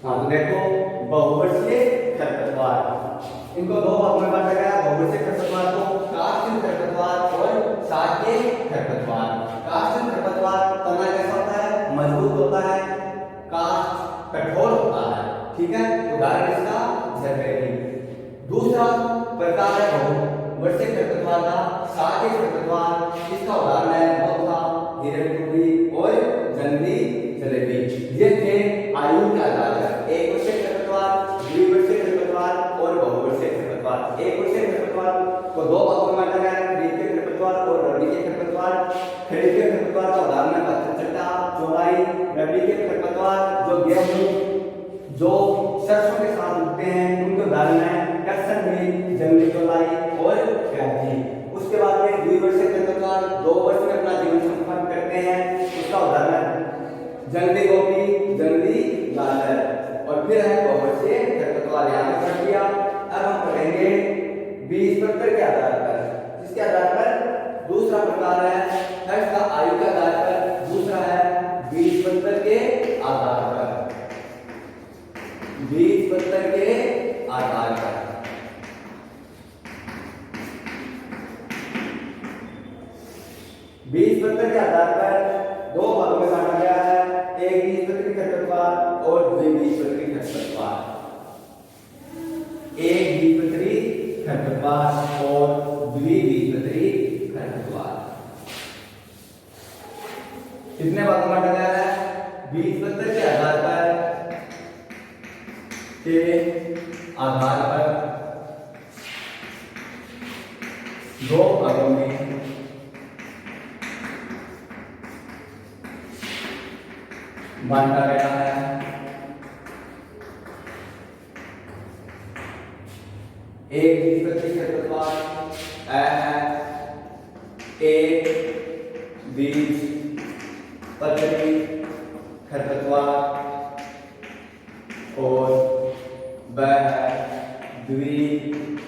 हाँ तो देखो बहुवर्षीय खरपतवार, इनको दो भागों में बांटा गया है। बहुवर्षीय खरपतवार को काष्ठल खरपतवार और शाकीय खरपतवार। काष्ठल खरपतवार तना कैसा होता है? मजबूत होता है, काष्ठ कठोर होता है, ठीक है। उदाहरण इसका झरबेरी। दूसरा प्रकार है बहुवर्षीय खरपतवार का शाकीय खरपतवार। इसका उदाहरण है मोथा, हिरणकुटी और जंगली जलेबी। ये थे आयु के आधार पर एक वर्षीय खरपतवार, द्विवर्षीय खरपतवार और बहुवर्षीय खरपतवार। एक वर्षीय खरपतवार को दो भागों में बांटा गया है, खरीफ के खरपतवार और रबी के खरपतवार। खरीफ के खरपतवार का उदाहरण है पत्थर चट्टा, चौलाई। रबी के खरपतवार जो गेहूं, जो सरसों के साथ उगते हैं, उनके उदाहरण है कसरनी, जंगली चौलाई और प्याजी। उसके बाद में द्विवर्षीय खरपतवार 2 वर्ष में अपना जीवन संपन्न करते हैं, उसका उदाहरण है जंगली गोभी, जंगली गाजर। और फिर है बहुवर्षीय खरपतवार, यहाँ पे पढ़ लिया। अब हम पढ़ेंगे बीज पत्र के आधार पर। इसके आधार पर दूसरा प्रकार है फर्स्ट का आयु के आधार पर, दूसरा है बीज पत्र के आधार पर। बीज पत्र के आधार पर बीज पत्र के आधार पर दो भागों में बांटा गया है, एक बीजपत्री खरपतवार और द्विबीजपत्री खरपतवार। एक बीजपत्री खरपतवार और द्विबीजपत्री खरपतवार। कितने भागों में बांटा गया है? बीजपत्र के आधार पर दो भागों में बांटा गया है। एक बीजपत्री खरपतवार है, एक बीजपत्री खरपतवार और वह द्विबीजपत्री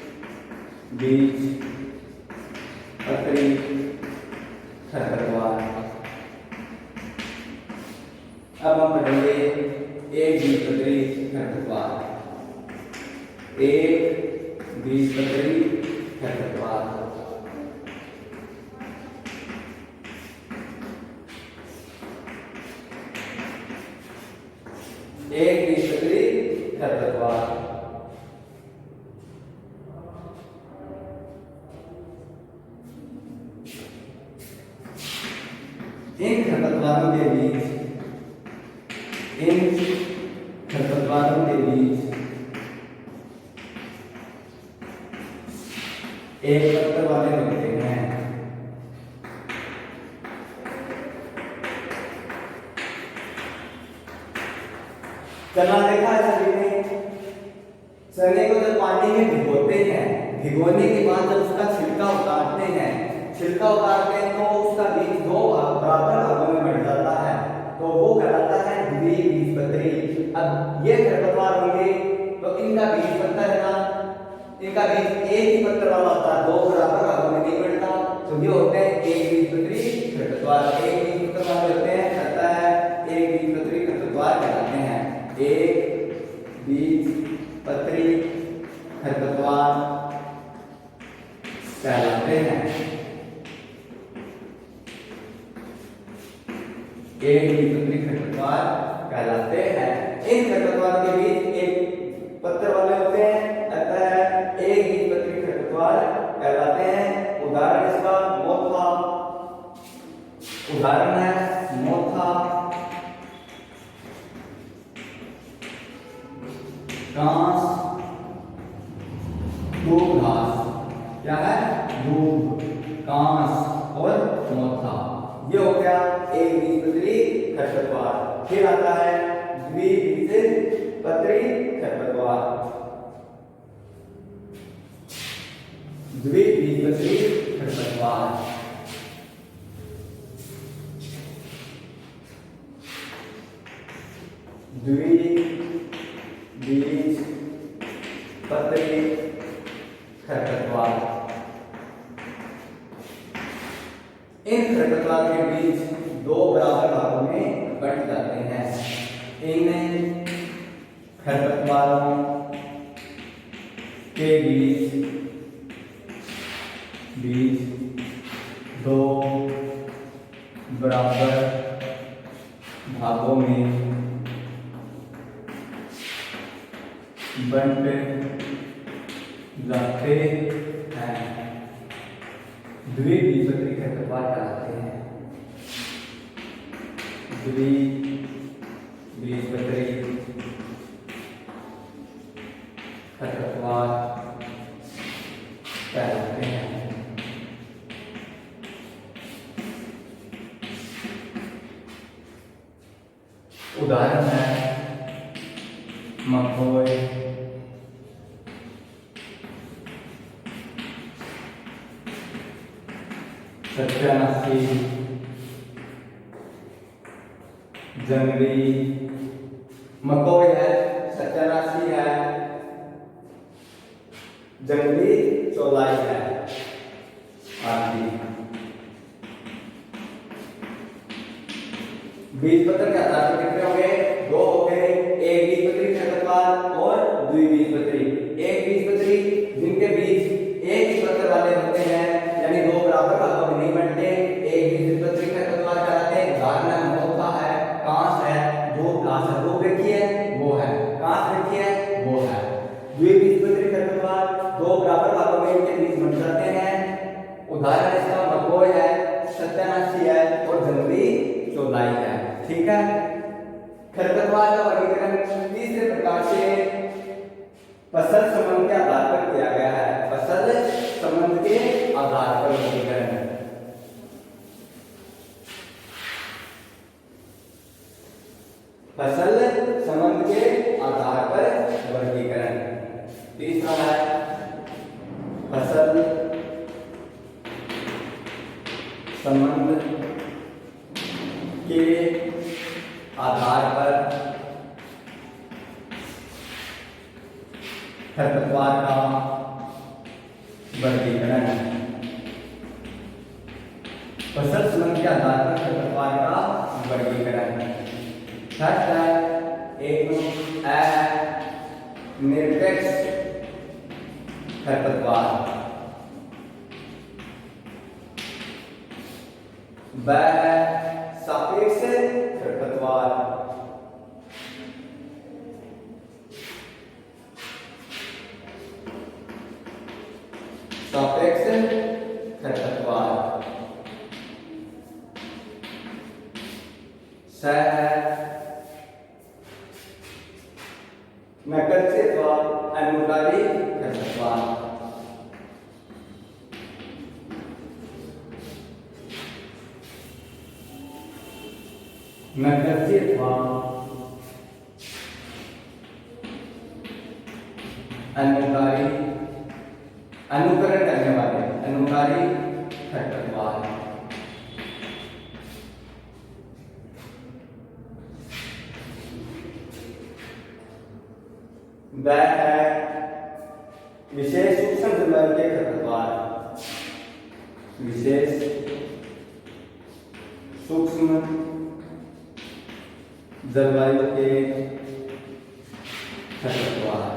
खरपतवार। अब हम पढ़ेंगे एक बीजपत्री खरपतवार। एक बीजपत्री खरपतवार एक बीजपत्री खरपतवार इन खरपतवारों के बीच एक पत्र वाले होते हैं। चना देखा है सभी ने? चने को जब पानी में भिगोते हैं, भिगोने के बाद जब उसका छिलका उतारते हैं तो उसका बीज दो बराबर भागों में बट जाता है, तो वो कहलाता है द्विबीजपत्री। अब ये खरपतवार होंगे तो इनका बीज पत्र है ना, इनका बीज एक ही पत्र वाला होता है, दो बराबर भागों में नहीं बढ़ता, तो ये होते हैं एक बीजपत्री खरपतवार। एक बीजपत्र वाले होते हैं, कहता है एक बीजपत्री खरपतवार कहलाते हैं। एक बीजपत्री खरपतवार कहलाते हैं। एक बीजपत्री खरपतवार कहलाते हैं। इन खरपतवार के बीच एक पत्र वाले होते हैं, अतः एक बीजपत्री खरपतवार कहलाते हैं। उदाहरण इसका मोथा, उदाहरण है मोथा, घास, दूब घास। क्या है? दूब, घास और मोथा। ये हो गया एक बीजपत्री खरपतवार। फिर आता है द्विबीजपत्री खरपतवार। द्विबीजपत्री खरपतवार द्विबीजपत्री खरपतवार। इन खरपतवार के बीज दो बराबर भागों में बंट जाते हैं। इन खरपतवारों के बीच दो बराबर भागों में बंट जाते हैं, द्विबीजपत्री खरपतवार कहलाते हैं। द्विबीजपत्री खरपतवार कहलाते हैं। उदाहरण है मकोई, सत्यानाशी, जंगली। मकोई है, सत्यानाशी है, जंगली चौलाई है आदि। बीजपत्र के आधार पर कितने हो गए? दो हो गए, एक बीजपत्री खरपतवार और द्विबीजपत्री। एक बीजपत्री जिनके बीज एक ही पत्र वाले होते हैं, यानी दो बराबर भागों में नहीं बंटते, एक बीजपत्री खरपतवार कहलाते हैं। उदाहरण मोथा है, कांस है, जो रूप रेखीय है वो है, कांस रेखीय है वो है। द्विबीजपत्री खरपतवार दो बराबर भागों में इनके बीज बंट जाते हैं। उदाहरण इसका मकोई है, सत्यानाशी है और जंगली चौलाई है। ठीक है। खरपतवार का वर्गीकरण तीसरे प्रकार से फसल संबंध के आधार पर किया गया है। फसल संबंध के आधार पर वर्गीकरण, फसल संबंध के आधार पर वर्गीकरण। तीसरा है फसल संबंध के आधार पर खरपतवार का वर्गीकरण। फसल संबंध के आधार पर खरपतवार का वर्गीकरण। फर्स्ट है एक निरपेक्ष खरपतवार, ब सापेक्ष खरपतवार, सापेक्ष खरपतवार। स है नकलची अथवा अनुकारी खरपतवार। नकलची अथवा अनुकारी, अनुकरण करने वाले, अनुकारी खरपतवार। वह है विशेष सूक्ष्म जलवायु के खरपतवार, विशेष सूक्ष्म जलवायु के खरपतवार।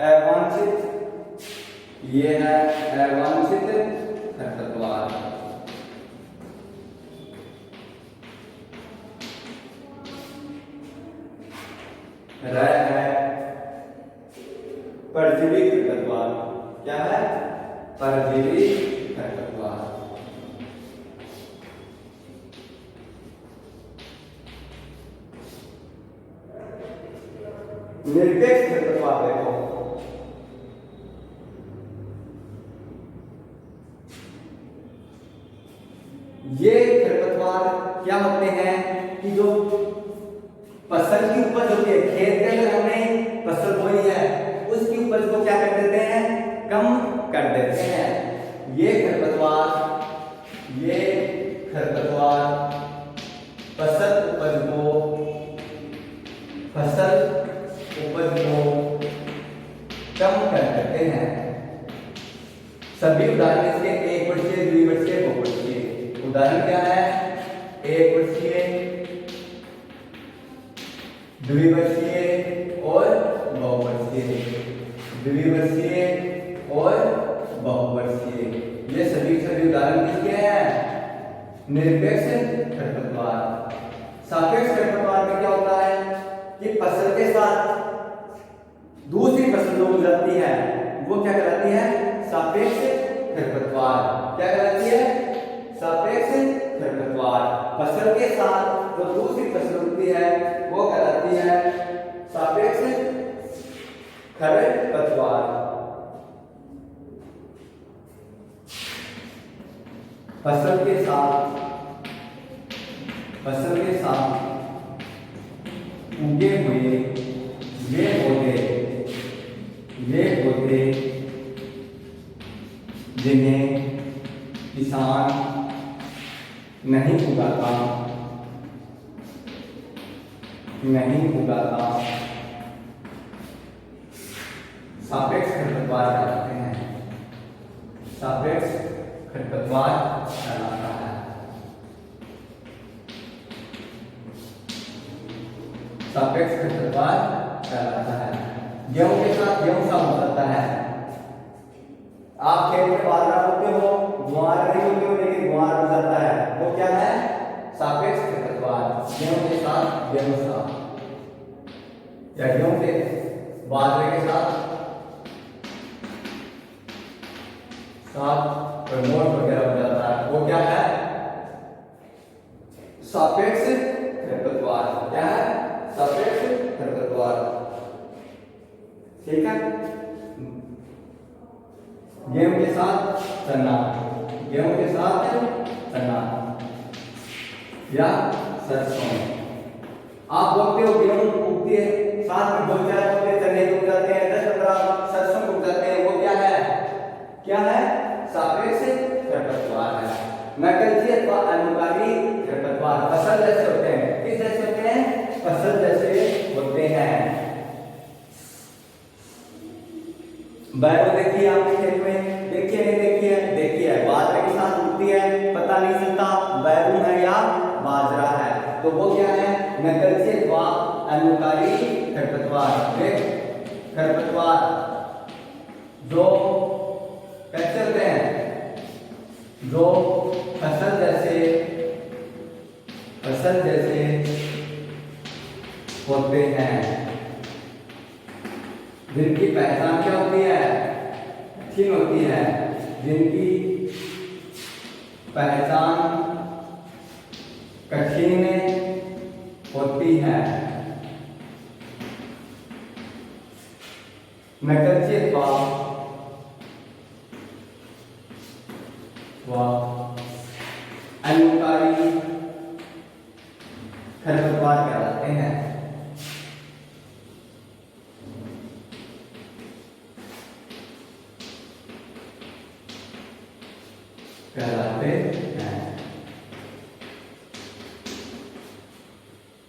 अवांछित, ये है अवांछित खरपतवार। र है परजीवी खरपतवार। क्या है? परजीवी खरपतवार। निरपेक्ष खरपतवार देखो, ये खरपतवार क्या होते हैं कि जो फसल की उपज होती है, खेत के अंदर हमने फसल बोई है, उसकी उपज को क्या कर देते हैं? कम कर देते हैं। ये खरपतवार फसल उपज को कम कर देते हैं। सभी उदाहरण इसके एक वर्षीय, द्विवर्षीय, बहुवर्षीय। उदाहरण क्या है? एक वर्षीय, द्विवर्षीय और बहुवर्षीय, द्विवर्षीय और बहुवर्षीय। ये सभी उदाहरण किसके हैं? निरपेक्ष खरपतवार। सापेक्ष खरपतवार में क्या होता है कि फसल के साथ दूसरी फसल जो गुजरती है वो क्या कहलाती है? सापेक्ष खरपतवार। क्या कहलाती है? सापेक्ष खरपतवार। फसल के साथ जो दूसरी फसल उगती है वो कहलाती है सापेक्ष खरपतवार। फसल के साथ उगे हुए वे पौधे जिन्हें किसान नहीं उगाता सापेक्ष खरपतवार कहलाते हैं। सापेक्ष खरपतवार कहलाता है। सापेक्ष खरपतवार कहलाता है। गेहूं के साथ गेहूं सा हो सकता है। आप खेत में बाजरा बोते हो, ज्वार नहीं बोते हो, लेकिन ज्वार हो जाता है, वो क्या है? सापेक्ष खरपतवार। गेहूं के साथ गेहूं सा, या गेहूं के बाजरे के साथ प्रमोट वगैरह हो जाता है, वो क्या है? सापेक्ष खरपतवार। क्या है? सापेक्ष खरपतवार। ठीक है। गेहूं के साथ चना, गेहूं के साथ चना या सरसों। आप बोलते हो गेहूं उगती है, साथ में 2-4 पौधे चने उग जाते हैं, 10-15 सरसों उग जाते हैं, वो क्या है? क्या है? सापेक्ष खरपतवार है। नकलची अथवा अनुकारी खरपतवार फसल जैसे होते हैं। किस जैसे होते हैं? फसल जैसे होते हैं। बैरो देखिए आपके खेत में, देखिए नहीं देखिए? देखिए है, बाजरे के साथ उगती है, पता नहीं चलता बैरू है या बाजरा है, तो वो क्या है? नकलची अथवा अनुकारी खरपतवार। खरपतवार जो कैसे होते हैं? जो फसल जैसे होते हैं, जिनकी पहचान क्या होती है? कठिन होती है। जिनकी पहचान कठिन होती है। नकलची अथवा अनुकारी खरपतवार कहलाते हैं।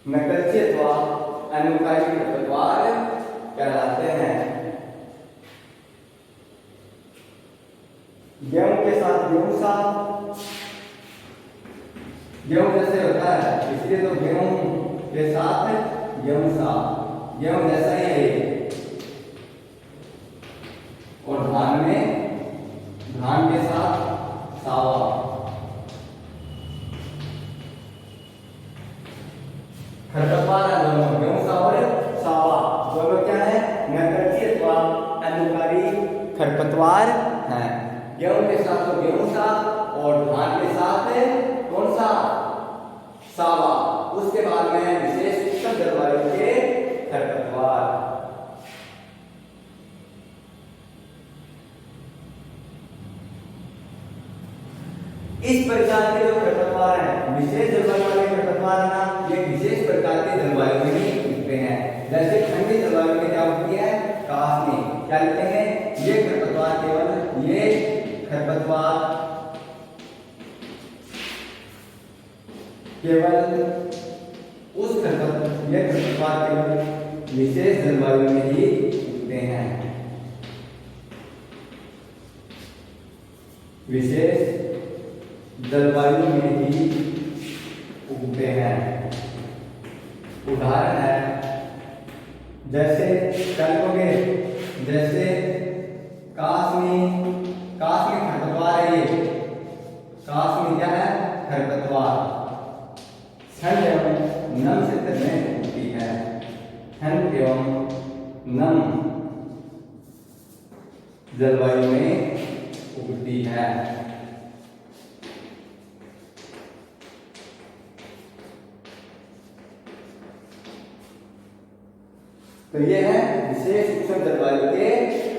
नकलची अथवा अनुकारी खरपतवार कहलाते हैं। गेहूं के साथ गेहूं सा, गेहूं जैसे होता है इसलिए तो गेहूं के साथ गेहूं सा, गेहूं जैसा ही है। और धान के साथ सावा, खरपतवार है दोनों, गेहूं सा और सावा दोनों क्या है? नकलची अथवा अनुकारी खरपतवार है। गेहूं के साथ तो गेहूं सा और धान के साथ कौन सा? सावा। उसके बाद में विशेष उष्ण जलवायु के खरपतवार। इस प्रकार के जो खरपतवार हैं, विशेष जलवायु वाले खरपतवार है ना, ये विशेष प्रकार के जलवायु में ही उगते हैं। जैसे ठंडी जलवायु में क्या होती है? कासनी। क्या लिखते हैं? ये खरपतवार केवल ये खरपतवार केवल विशेष जलवायु में ही उगते हैं। विशेष जलवायु में ही उगते हैं। उदाहरण है जैसे कहोगे, जैसे काश में खरपतवार है, ये काश में क्या है, खरपतवार। ठंड एवं नम क्षेत्र में उगती है। ठंड एवं नम जलवायु में उगती है। तो ये है विशेष उष्ण जलवायु के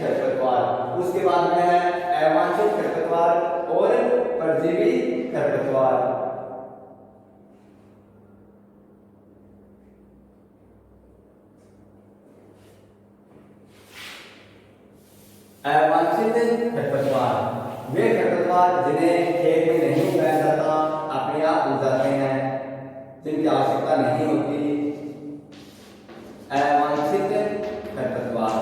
खरपतवार। उसके बाद में है अवांछित खरपतवार और परजीवी खरपतवार। अवांछित खरपतवार वे खरपतवार जिन्हें खेत में नहीं उगाया जाता, अपने आप उग जाते हैं, जिनकी आवश्यकता नहीं होती। अवांछित खरपतवार।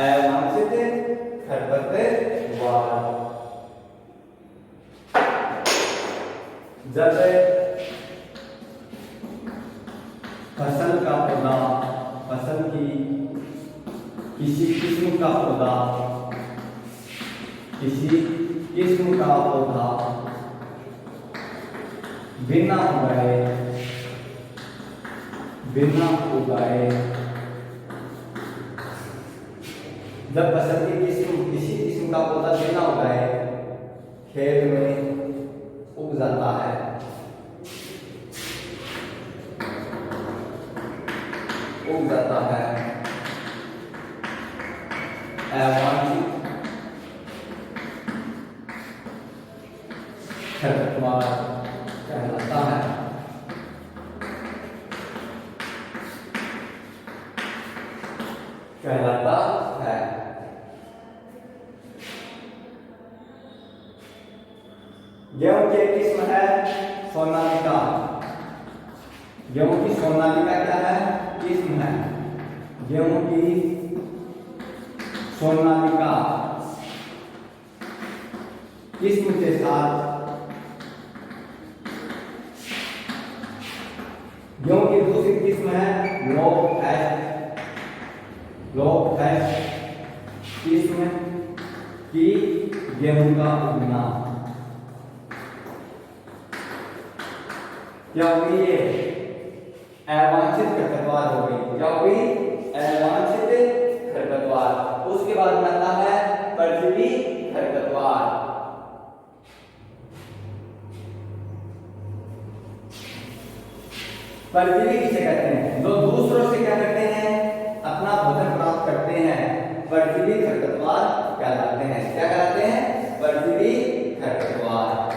अवांछित खरपतवार जब फसल का पौधा, फसल की किसी किस्म का पौधा, किसी किस्म का पौधा बिना उगाए जब फसल की किसी किस्म का पौधा बिना उगाए खेत में उग जाता है, अवांछित खरपतवार कहलाता है। गेहूं की एक किस्म है सोनालिका। गेहूं की सोनालिका क्या है, किस्म है। गेहूं की सोनालिका किस्म के साथ गेहूं की दूसरी किस्म है लोक किस्म की गेहूं का उगना। क्या होगी ये, अवांछित खरपतवार हो गई। क्या होगी, अवांछित खरपतवार। उसके बाद बनता है परजीवी खरपतवार। परजीवी किसे कहते हैं, जो दूसरों से क्या करते हैं, अपना भोजन प्राप्त करते हैं, परजीवी खरपतवार कहलाते हैं। क्या कहलाते हैं, परजीवी खरपतवार।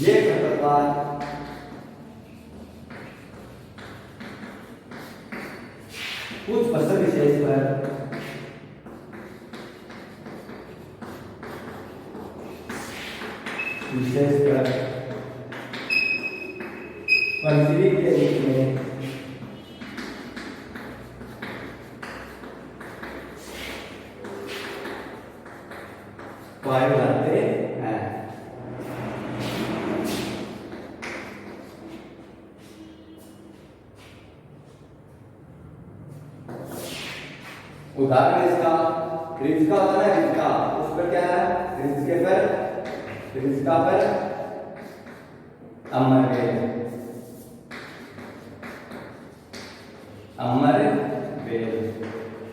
ये खरपतवार कुछ फसल विशेष पर परजीवी के रूप में पाए जाते हैं। उदाहरण इसका रिज्का होता है, रिज्का, उस पर क्या है, रिज्का पर अमरबेल,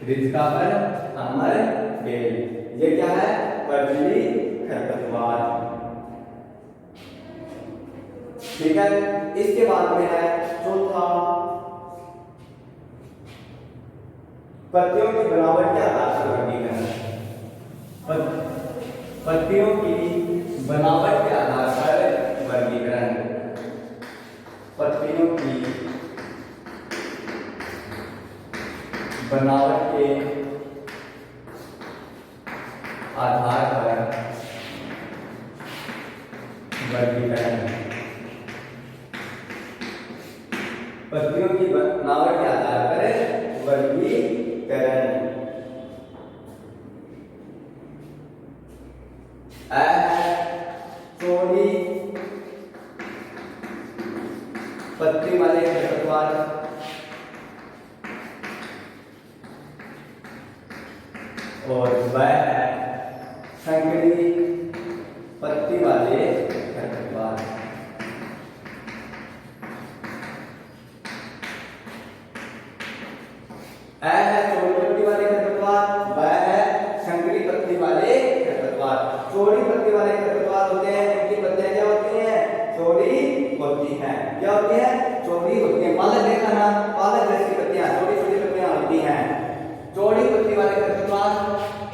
रिज्का पर अमरबेल। ये क्या है, परजीवी खरपतवार। ठीक है। इसके बाद में है चौथा, पत्तियों की बनावट के आधार पर वर्गीकरण। पत्तियों की बनावट के आधार पर वर्गीकरण। पत्तियों की बनावट के आधार पर वर्गीकरण, पत्तियों की बनावट के आधार पर वर्गीकरण। अ है चौड़ी पत्ती वाले खरपतवार, और ब है संकरी पत्ती वाले खरपतवार। अ है चौड़ी पत्ती वाले खरपतवार, ब है संकरी पत्ती वाले खरपतवार। चौड़ी पत्ती वाले खरपतवार होते हैं, उनकी पत्तियां क्या होती हैं? चौड़ी होती हैं। क्या होती है? चौड़ी होती है। पालक देखा ना, पालक जैसी पत्तियां, छोटी छोटी पत्तियां होती हैं। चौड़ी पत्ती वाले खरपतवार,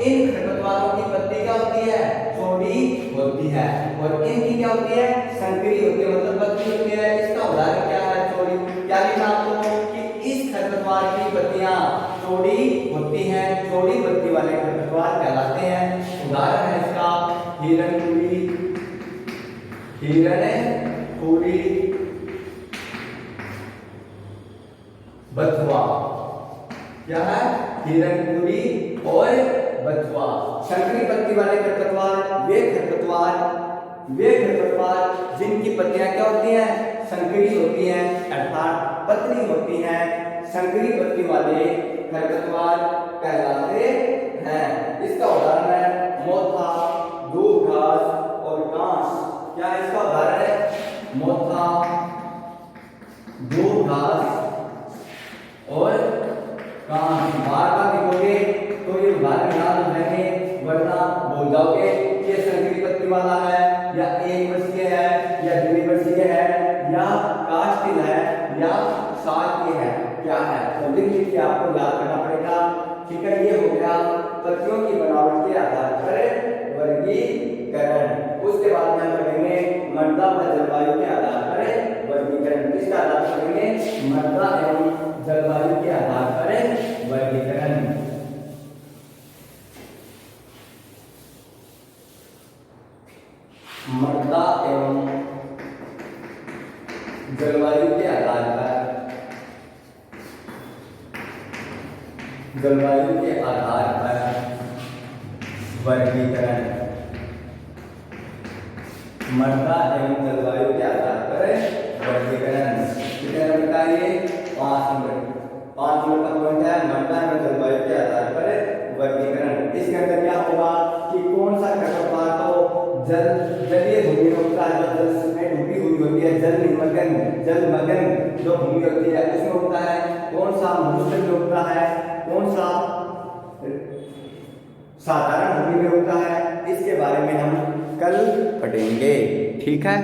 इन खरपतवारों की पत्ती क्या होती है? चौड़ी होती है, और इनकी क्या होती है? संकरी होती है, मतलब पत्ती होती है। इसका उदाहरण क्या है? चौड़ी। क्या लिखा आपको कि इस खरपतवार की पत्तियां चौड़ी होती हैं, चौड़ी पत्ती वाले खरपतवार कहलाते हैं। उदाहरण है इसका हिरणखूरी, हिरणखूरी, बथुआ। क्या है? हिरणखूरी और बथुआ। संकरी पत्ती वाले खरपतवार वे खरपतवार जिनकी पत्तियां क्या होती हैं? संकरी होती हैं, अर्थात पतली होती हैं। संकरी पत्ती वाले खरपतवार कहलाते हैं। इसका उदाहरण है मोथा, दूब घास और कांस। क्या है इसका उदाहरण है? मोथा, दूब घास और कांस। बार बार लिखोगे तो ये उदाहरण याद हो जाएंगे, वरना भूल जाओगे ये संकरी पत्ती वाला है, या एक वर्षीय है, या द्विवर्षीय है, या काष्ठिल है, या शाकीय है। क्या है? तो लिख के आपको याद करना पड़ेगा। ठीक है, ये हो गया पत्तियों की बनावट के आधार पर वर्गीकरण। उसके बाद में हम पढ़ेंगे मृदा व जलवायु के आधार पर वर्गीकरण। किसका आधार पर पढ़ेंगे? मृदा एवं जलवायु के आधार पर वर्गीकरण। मृदा एवं जलवायु के आधार पर वर्गीकरण। मृदा एवं जलवायु के आधार पर वर्गीकरण। कितने नंबर का ये? 5 नंबर। 5 नंबर का पॉइंट है मृदा एवं जलवायु के आधार पर वर्गीकरण। इसके अंदर क्या होगा कि कौन सा खरपतवार तो जलीय भूमि में उगता है, जो जल में डूबी हुई होती है, जलमग्न जो भूमि होती है उसमें उगता है। कौन सा मनुष्य में उगता है, कौन सा साधारण भूमि में उगता है, इसके बारे में हम कल पढ़ेंगे। ठीक है।